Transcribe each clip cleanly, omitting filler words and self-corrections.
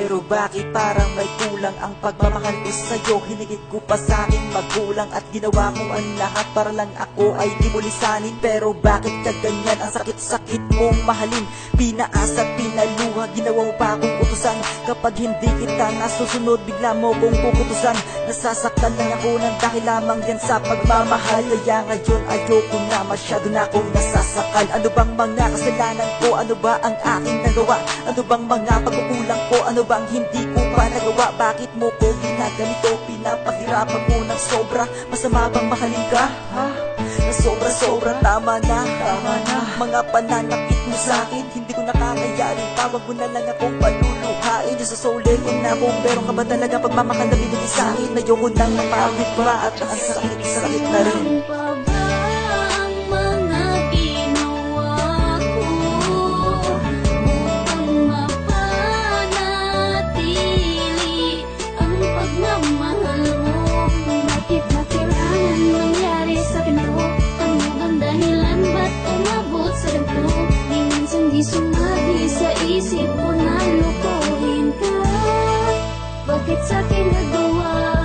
Pero bakit parang may kulang ang pagmamahal ko sa'yo? Hinigit ko pa sa aking magulang at ginawa ko ang lahat para lang ako ay di mo lisanin. Pero bakit ka ganyan? Ang sakit-sakit mong mahalin. Pinaasa at pinaluha, ginawa mo pa akong utusan. Kapag hindi kita nasusunod, bigla mo kong puputusan. Nasasaktan lang ako ng dahil lamang yan sa pagmamahal. Kaya ngayon ayoko na, masyado na akong nasasakal. Ano bang mga kasalanan ko? Ano ba ang aking nagawa? Ano bang mga pagkukulang ko? Ano bang hindi ko pa nagawa? Bakit mo ko ginaganito? Pinapahirapan mo ng sobra. Masama bang mahalin ka? Ha? Sobra-sobra, tama na, tama na. Mga pananakit mo sa'kin, hindi ko nakakayanin. Tawag mo na lang akong paluluhain. Diyos sa sole ko na kung meron ka ba talaga pagmamahal na binigay sa'kin. Ayoko nang mapawit pa at ang sakit-sakit na rin. Sumagi sa isip ko na lukuhin ka. Bakit sa'kin nagawa?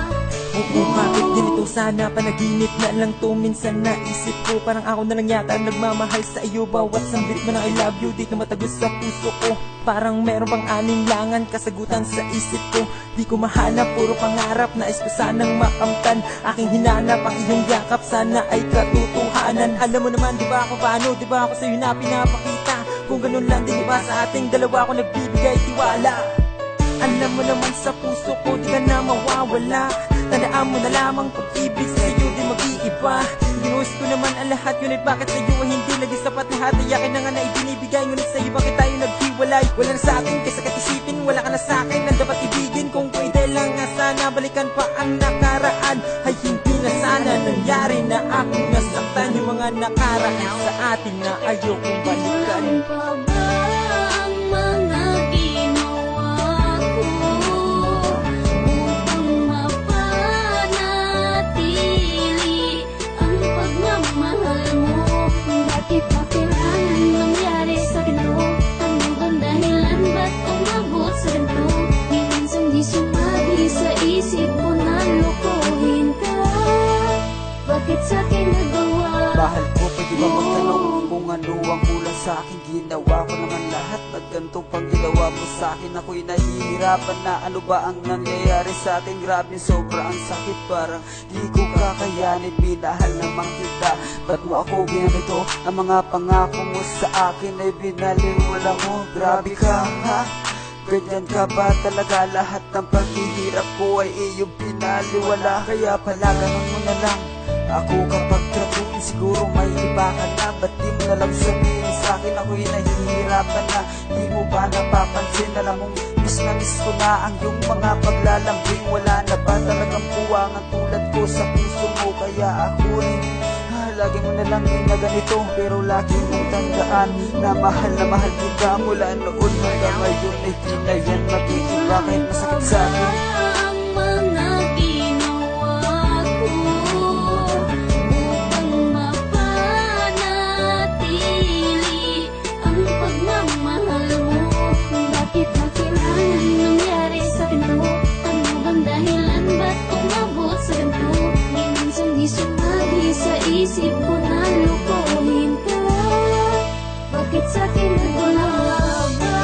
Oo, bakit ganito? Sana panaginip na lang to. Minsan naisip ko parang ako na lang yata nagmamahal sa iyo. Bawat sambit mo ng I love you, di ka matagos sa puso ko. Parang meron pang aninlangan, kasagutan sa isip ko. Di ko mahanap, puro pangarap, nais ko sanang makamtan. Aking hinanap ang iyong yakap, sana ay katotohanan. Alam mo naman, di ba ako paano? Di ba ako sa'yo na pinapakita? Kung ganun lang din ba sa ating dalawa ko nagbibigay tiwala. Alam mo naman sa puso ko di ka na mawawala. Tandaan mo na lamang pag-ibig sa iyo di mag-iiba. Ginuhos ko naman ang lahat, ngunit bakit sa iyo ay hindi naging sapat lahat? Ay akin na nga na ibinibigay, ngunit sa iyo bakit tayo naghiwalay? Wala na sa atin kaysa katisipin, wala ka na sa akin na dapat ibigin. Kung pwede lang nga sana balikan pa ang nakaraan. Ay hindi na sana nangyari na aking nasaktan. Yung mga nakaraan sa atin na ayokong balikan. Ano pa ba ang mga ginawa ko upang mapanatili ang pagmamahal mo? Bakit pa kailangan nangyari sa ganito? Ano bang dahilan? Ba't umabot sa ganito? Minsan di sumagi sa isip ko na lukuhin ka. Bakit sa'kin nagawa? Mahal ko, pwede ba magtanong kung ano ang kulang sa akin? Ginawa ko naman lahat na ganito pang ginawa mo sa akin. Ako'y nahihirapan na, ano ba ang nangyayari sa atin? Grabe, sobra ang sakit, parang di ko kakayanin. Minahal naman kita, ba't mo ako ginanito? Ang mga pangako mo sa akin ay binaliwala mo. Grabe ka, ha? Ganyan ka ba talaga? Lahat ng paghihirap ko ay iyong pinaliwala. Kaya pala ganun mo na lang ako kapag tratuin, siguro may iba ka na. Ba't di mo nalang sabihin sa akin? Ako'y nahihirapan na, di mo ba napapansin? Alam mong miss na miss ko na ang iyong mga paglalambing. Wala na ba talagang puwangan tulad ko sa puso mo? Kaya ako rin lagi mo na lang din na ganito. Pero lagi mong tandaan na mahal kita. Mula noon hanggang ngayon ay di na yan magiging. Bakit masakit sa akin? Isip ko na lukuhin ka. Bakit sa'kin nagawa ba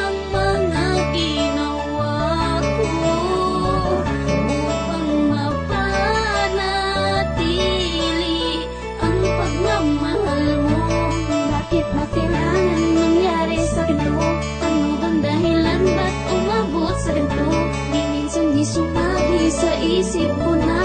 ang mga ginawa ko upang mapanatili ang pagmamahal mo? Bakit ba kailangan nangyari sa ganito? Ano bang dahilan? Ba't umabot sa ganito? Di minsan di sumagi sa isip ko na